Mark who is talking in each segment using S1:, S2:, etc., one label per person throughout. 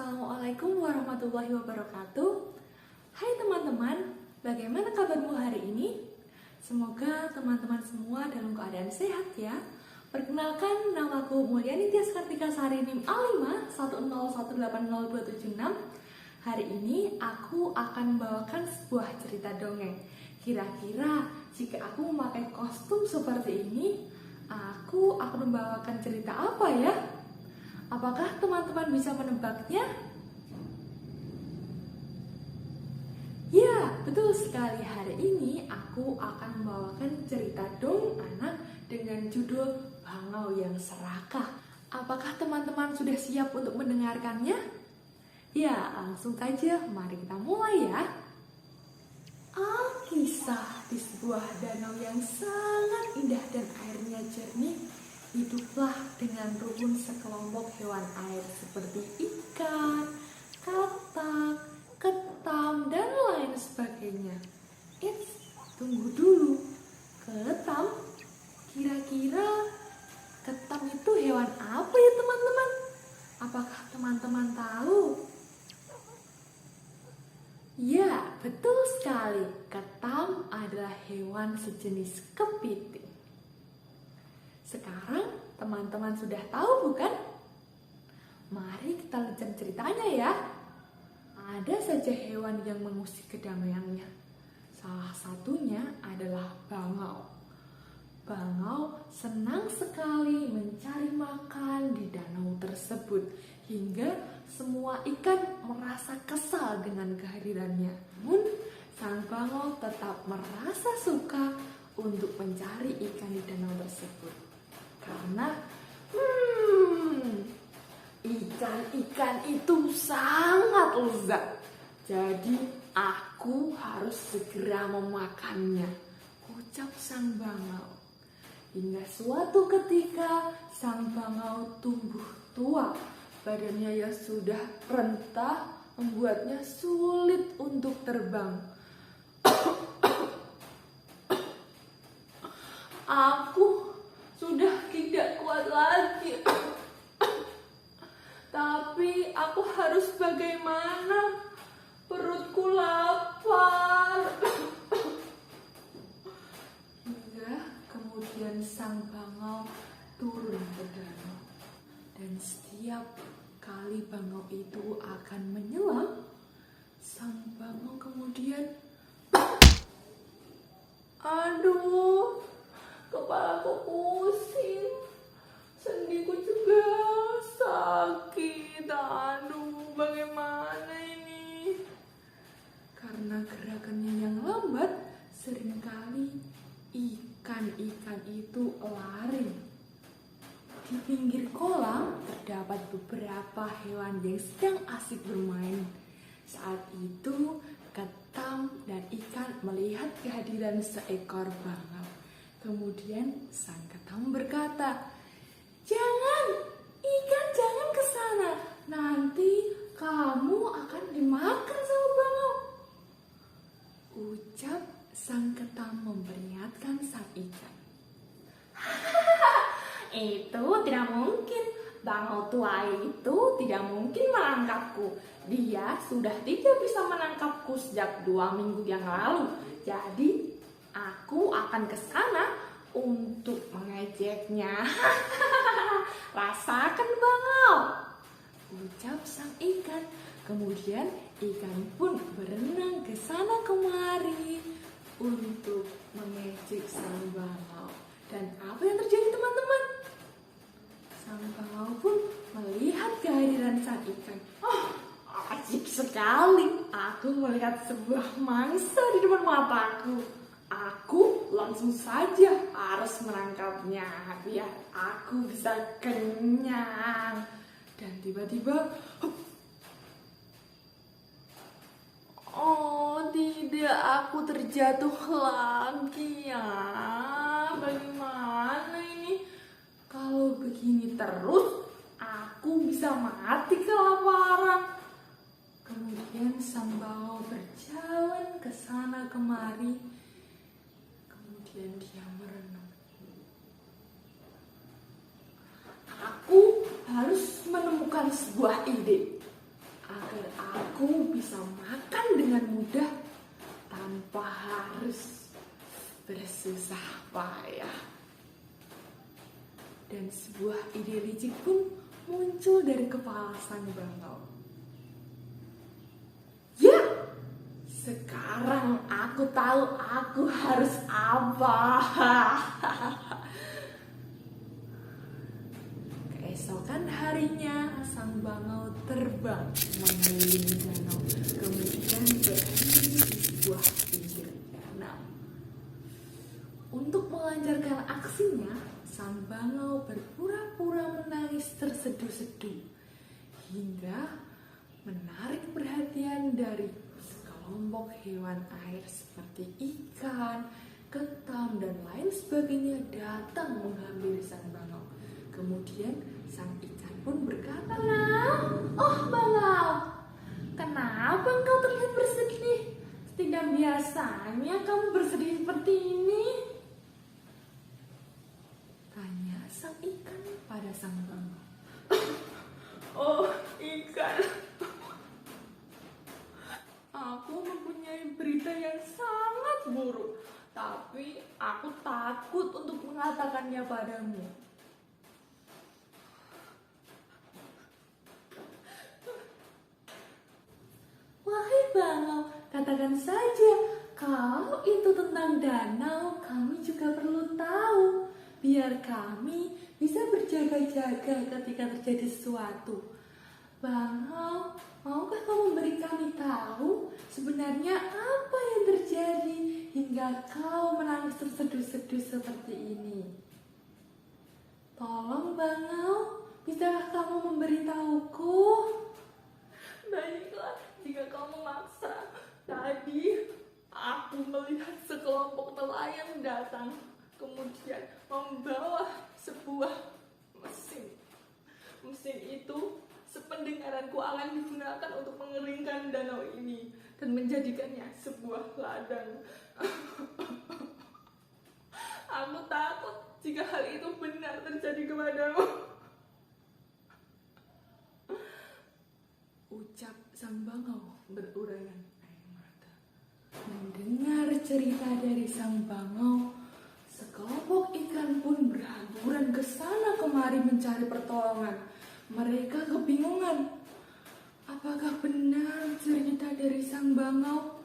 S1: Assalamualaikum warahmatullahi wabarakatuh. Hai teman-teman, bagaimana kabarmu hari ini? Semoga teman-teman semua dalam keadaan sehat ya. Perkenalkan, namaku Mulyani Tias Kartika Sari NIM A5 101802776. Hari ini aku akan membawakan sebuah cerita dongeng. Kira-kira jika aku memakai kostum seperti ini, aku akan membawakan cerita apa ya? Apakah teman-teman bisa menebaknya? Ya, betul sekali. Hari ini aku akan membawakan cerita dongeng anak dengan judul Bangau yang Serakah. Apakah teman-teman sudah siap untuk mendengarkannya? Ya, langsung saja mari kita mulai ya. Kisah di sebuah danau yang sangat indah dan airnya jernih, hiduplah dengan rukun sekelompok hewan air seperti ikan, katak, ketam, dan lain sebagainya. Tunggu dulu. Ketam? Kira-kira ketam itu hewan apa ya teman-teman? Apakah teman-teman tahu? Ya, betul sekali. Ketam adalah hewan sejenis kepiting. Sekarang teman-teman sudah tahu bukan? Mari kita lanjut ceritanya ya. Ada saja hewan yang mengusik kedamaiannya. Salah satunya adalah bangau. Bangau senang sekali mencari makan di danau tersebut, hingga semua ikan merasa kesal dengan kehadirannya. Namun sang bangau tetap merasa suka untuk mencari ikan di danau tersebut. Karena ikan-ikan itu sangat lezat. Jadi aku harus segera memakannya, ucap sang bangau. Hingga suatu ketika sang bangau tumbuh tua. Badannya yang sudah rentah membuatnya sulit untuk terbang. Aku sudah tidak kuat lagi. Tapi aku harus bagaimana? Perutku lapar. Hingga kemudian sang bangau turun ke danau. Dan setiap kali bangau itu akan menyelam, sang bangau kemudian, aduh, kepalaku pusing, sendiku juga sakit, aduh, bagaimana ini? Karena gerakannya yang lambat, seringkali ikan-ikan itu lari. Di pinggir kolam terdapat beberapa hewan yang sedang asik bermain. Saat itu ketam dan ikan melihat kehadiran seekor bangau. Kemudian sang ketam berkata, "Jangan, ikan jangan ke sana. Nanti kamu akan dimakan sama bangau," ucap sang ketam memperingatkan sang ikan. Itu tidak mungkin. Bangau tua itu tidak mungkin menangkapku. Dia sudah tidak bisa menangkapku sejak 2 minggu yang lalu. Jadi aku akan ke sana untuk mengejeknya. Rasakan bangau, ucap sang ikan. Kemudian ikan pun berenang ke sana kemari untuk mengejek sang bangau. Dan apa yang terjadi teman-teman? Sang bangau pun melihat kehadiran sang ikan. Asik sekali. Aku melihat sebuah mangsa di depan mataku. Aku langsung saja harus menangkapnya biar aku bisa kenyang. Dan tiba-tiba, oh tidak, aku terjatuh lagi ya. Bagaimana ini? Kalau begini terus, aku bisa mati kelaparan. Kemudian sang bangau berjalan ke sana kemari. Kemudian dia merenung. Aku harus menemukan sebuah ide. agar aku bisa makan dengan mudah tanpa harus bersusah payah. Dan sebuah ide licik pun muncul dari kepala sang bangau. Ya, sekarang aku tahu aku harus apa. Keesokan harinya, sang bangau terbang mengelilingi danau, kemudian berhenti di sebuah pinggir danau. Untuk melancarkan aksinya, sang bangau berpura-pura menangis terseduh-seduh hingga menarik perhatian dari sekelompok hewan air seperti ikan, ketam, dan lain sebagainya datang menghampiri sang bangau. Kemudian sang ikan pun berkata, "Oh bangau, kenapa engkau terlihat bersedih? Tidak biasanya kamu bersedih seperti ini." Tanya sang ikan pada sang bangau. "Oh ikan, aku mempunyai berita yang sangat buruk, tapi aku takut untuk mengatakannya padamu." "Wahai bangau, katakan saja. Kalau itu tentang danau, kami juga perlu tahu, biar kami bisa berjaga-jaga ketika terjadi sesuatu. Bangau, maukah kamu beri kami tahu sebenarnya apa yang terjadi hingga kau menangis terseduh-seduh seperti ini? Tolong bangau, bisakah kamu memberitahuku?" "Baiklah, jika kau memaksa. Tadi aku melihat sekelompok nelayan datang, kemudian membawa sebuah mesin. Mesin itu sependengaranku akan digunakan untuk mengeringkan danau ini dan menjadikannya sebuah ladang. Aku takut jika hal itu benar terjadi kepadamu." Ucap sang bangau berurayan air mata. Mendengar cerita dari sang bangau, sekelompok ikan pun berhamburan ke sana kemari mencari pertolongan. Mereka kebingungan. Apakah benar cerita dari sang bangau?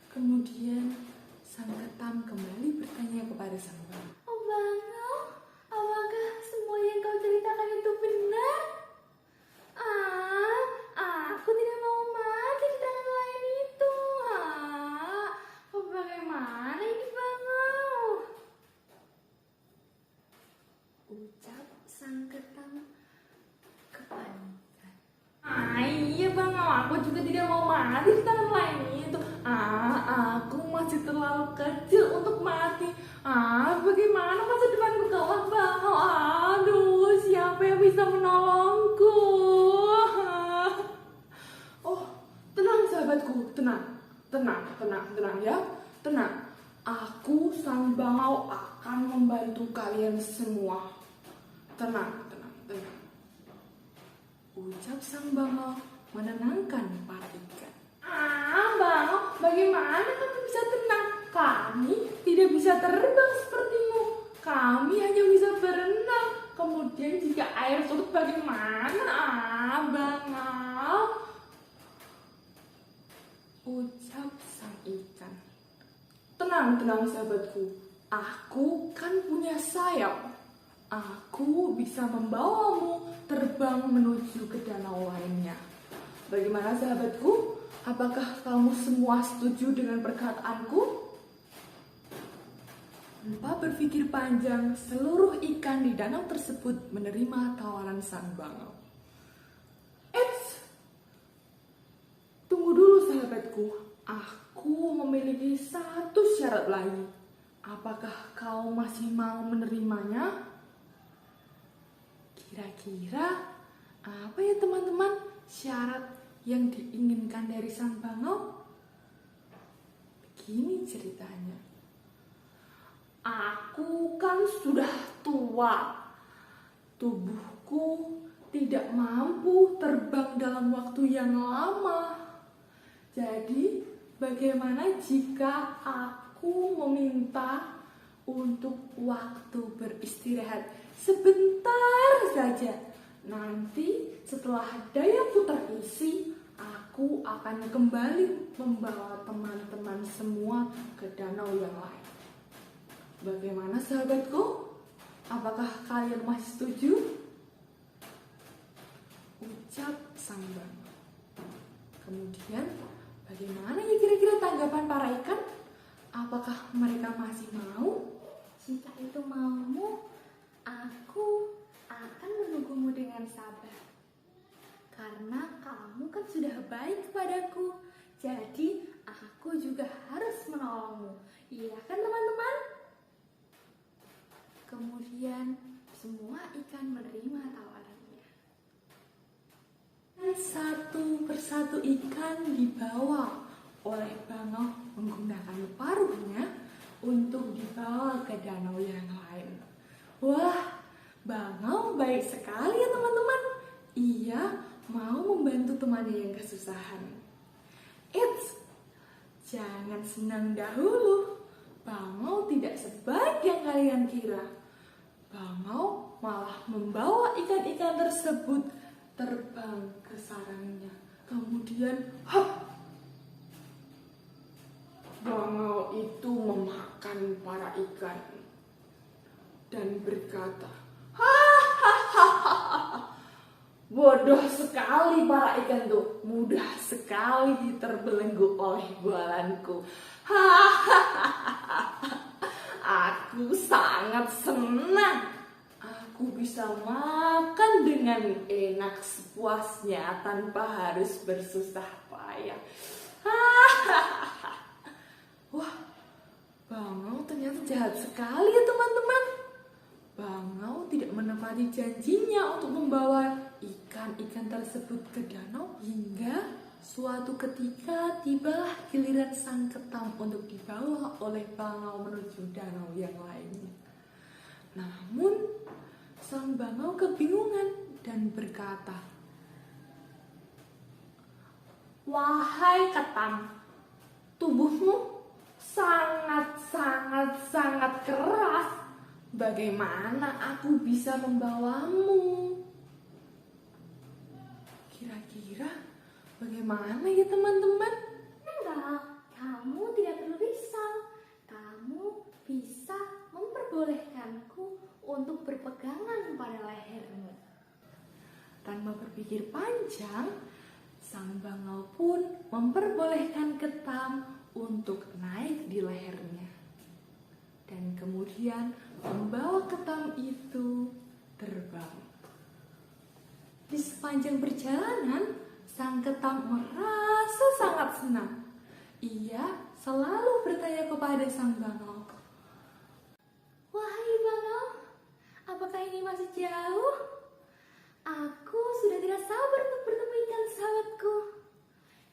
S1: Kemudian sang ketam kembali bertanya kepada sang bangau. "Oh bangau, apakah semua yang kau ceritakan itu benar? Aku tidak mau mati di tangan nelayan itu. Bagaimana ini bangau?" Ucap sang ketam kepanikan. "Iya bangau, aku juga tidak mau mati di tangan nelayan itu. Aku masih terlalu kecil untuk mati. Bagaimana masa depanku kelak bangau? Aduh, siapa yang bisa menolongku?" "Oh, tenang sahabatku, tenang ya, tenang. Aku sang bangau akan membantu kalian semua. Tenang. Ucap sang bangau menenangkan para ikan. Bangau, bagaimana kami bisa tenang? Kami tidak bisa terbang sepertimu. Kami hanya bisa berenang. Kemudian jika air surut bagaimana? Bangau." Ucap sang ikan. Tenang sahabatku. Aku kan punya sayap. Aku bisa membawamu terbang menuju ke danau lainnya. Bagaimana sahabatku? Apakah kamu semua setuju dengan perkataanku?" Tanpa berpikir panjang, seluruh ikan di danau tersebut menerima tawaran sang bangau. "Eits, tunggu dulu sahabatku. Aku memiliki satu syarat lagi. Apakah kau masih mau menerimanya?" Kira-kira apa ya teman-teman syarat yang diinginkan dari sang bangau? Begini ceritanya. "Aku kan sudah tua. Tubuhku tidak mampu terbang dalam waktu yang lama. Jadi, bagaimana jika aku meminta untuk waktu beristirahat sebentar saja? Nanti setelah dayaku terisi, aku akan kembali membawa teman-teman semua ke danau yang lain. Bagaimana sahabatku? Apakah kalian masih setuju? Ucap sang bangau. Kemudian, bagaimana ya kira-kira tanggapan para ikan? Apakah mereka masih mau?
S2: Jika itu maumu, aku akan menunggumu dengan sabar. Karena kamu kan sudah baik kepadaku, jadi aku juga harus menolongmu. Iya kan teman-teman? Kemudian semua ikan menerima tawarannya.
S1: Satu persatu ikan dibawa oleh bangau menggunakan paruhnya untuk dibawa ke danau yang lain. Wah, bangau baik sekali ya teman-teman. Ia mau membantu temannya yang kesusahan. Eits, jangan senang dahulu. Bangau tidak sebaik yang kalian kira. Bangau malah membawa ikan-ikan tersebut terbang ke sarangnya. Kemudian, hop! Bangau itu memakan para ikan dan berkata, hahaha, bodoh sekali para ikan tuh, mudah sekali terbelenggu oleh bualanku. Hahaha, aku sangat senang. Aku bisa makan dengan enak sepuasnya tanpa harus bersusah payah. Hahaha. Wah, bangau ternyata jahat sekali ya teman-teman. Bangau tidak menepati janjinya untuk membawa ikan-ikan tersebut ke danau. Hingga suatu ketika tibalah giliran sang ketam untuk dibawa oleh bangau menuju danau yang lainnya. Namun sang bangau kebingungan dan berkata, wahai ketam, tubuhmu sangat keras. Bagaimana aku bisa membawamu? Kira-kira bagaimana ya teman-teman?
S2: Enggak, kamu tidak perlu risau. Kamu bisa memperbolehkanku untuk berpegangan pada lehermu.
S1: Tanpa berpikir panjang, sang bangau pun memperbolehkan ketam untuk naik di lehernya. Dan kemudian membawa ketam itu terbang. Di sepanjang perjalanan, sang ketam merasa sangat senang. Ia selalu bertanya kepada sang bangau,
S2: Wahai bangau, apakah ini masih jauh? Aku sudah tidak sabar untuk bertemu ikan sahabatku.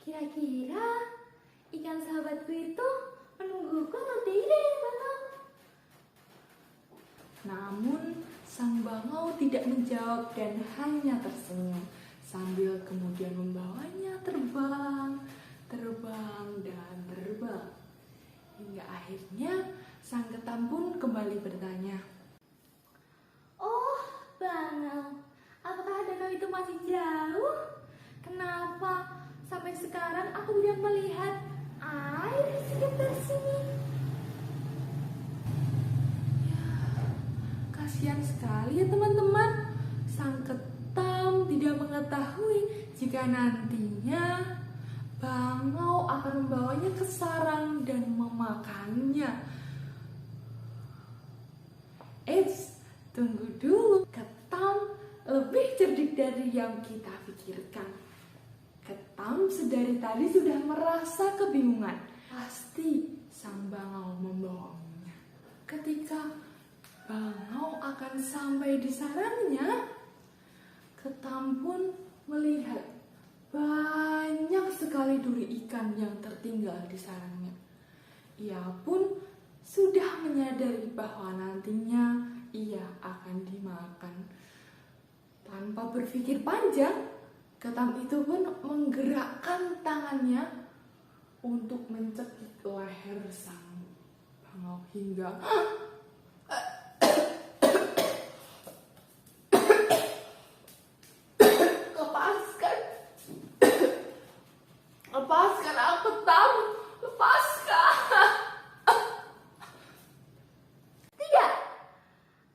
S2: Kira-kira ikan sahabatku itu menungguku atau tidak ya bangau?
S1: namun sang bangau tidak menjawab dan hanya tersenyum sambil kemudian membawanya terbang dan terbang. Hingga akhirnya sang ketam pun kembali bertanya,
S2: Oh bangau, apakah danau itu masih jauh? Kenapa sampai sekarang aku tidak melihat air di sekitar sini?
S1: kasihan sekali ya teman-teman. Sang ketam tidak mengetahui jika nantinya bangau akan membawanya ke sarang dan memakannya. Eits, tunggu dulu. Ketam lebih cerdik dari yang kita pikirkan. Ketam sedari tadi sudah merasa kebingungan. Pasti sang bangau membawanya. Ketika bangau akan sampai di sarangnya, ketam pun melihat banyak sekali duri ikan yang tertinggal di sarangnya. Ia pun sudah menyadari bahwa nantinya ia akan dimakan. Tanpa berpikir panjang, ketam itu pun menggerakkan tangannya untuk mencekik leher sang bangau hingga lepaskan, lepaskan aku Tam, lepaskan.
S2: Tidak,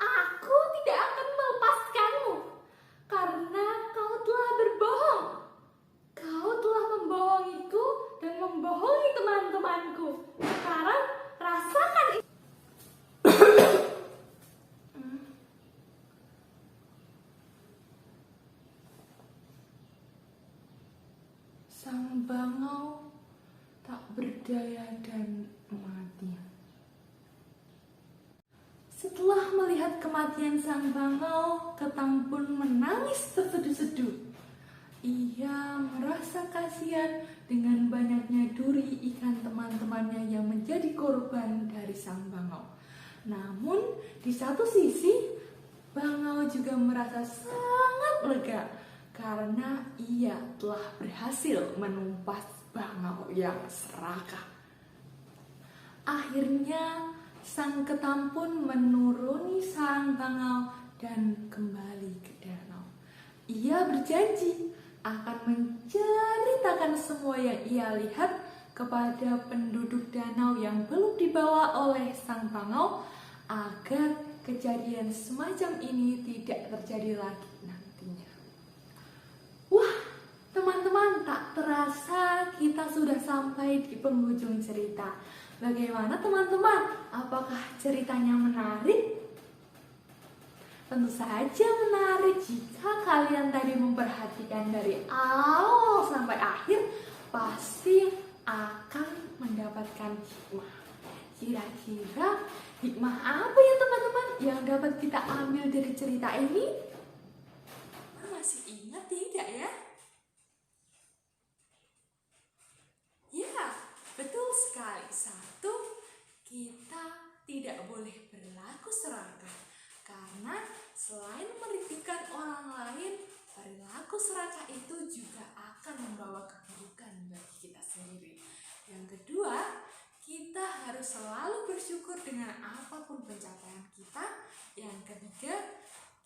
S2: aku tidak akan melepaskanmu karena kau telah berbohong. Kau telah membohongiku dan membohongi teman-temanku. Sekarang rasakan itu.
S1: Sang bangau tak berdaya dan mati. Setelah melihat kematian sang bangau, ketam pun menangis terseduh-seduh. Ia merasa kasihan dengan banyaknya duri ikan teman-temannya yang menjadi korban dari sang bangau. Namun, di satu sisi, bangau juga merasa sangat lega karena ia telah berhasil menumpas bangau yang serakah. Akhirnya, sang ketam pun menuruni sarang bangau dan kembali ke danau. Ia berjanji akan menceritakan semua yang ia lihat kepada penduduk danau yang belum dibawa oleh sang bangau agar kejadian semacam ini tidak terjadi lagi nantinya. Wah, teman-teman, tak terasa kita sudah sampai di penghujung cerita. Bagaimana teman-teman? Apakah ceritanya menarik? Tentu saja menarik. Jika kalian tadi memperhatikan dari awal sampai akhir, pasti akan mendapatkan hikmah. Kira-kira hikmah apa ya teman-teman yang dapat kita ambil dari cerita ini? Masih ingat tidak ya? Ya, betul sekali. Satu, kita tidak boleh berlaku serakah. Karena selain merugikan orang lain, perilaku serakah itu juga akan membawa keburukan bagi kita sendiri. Yang kedua, kita harus selalu bersyukur dengan apapun pencapaian kita. Yang ketiga,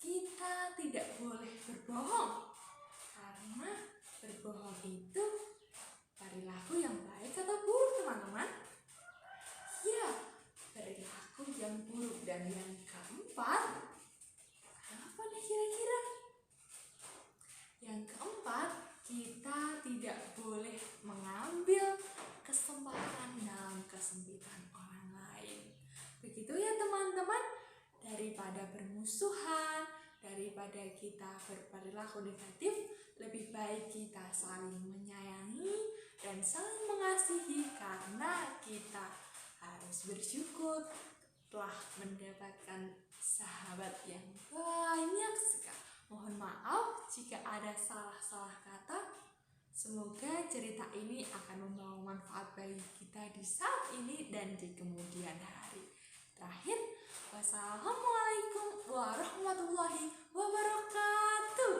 S1: kita tidak boleh berbohong. Karena berbohong itu perilaku yang baik atau buruk teman-teman? Ya, perilaku yang buruk. Dan yang keempat, apa nih kira-kira? Yang keempat, kita tidak boleh mengambil kesempatan dalam kesempitan orang lain. Begitu ya teman-teman, daripada bermusuhan, daripada kita berperilaku negatif, lebih baik kita saling menyayangi dan saling mengasihi karena kita harus bersyukur telah mendapatkan sahabat yang banyak sekali. Mohon maaf jika ada salah-salah kata. Semoga cerita ini akan membawa manfaat bagi kita di saat ini dan di kemudian hari. Terakhir, wassalamualaikum warahmatullahi wabarakatuh.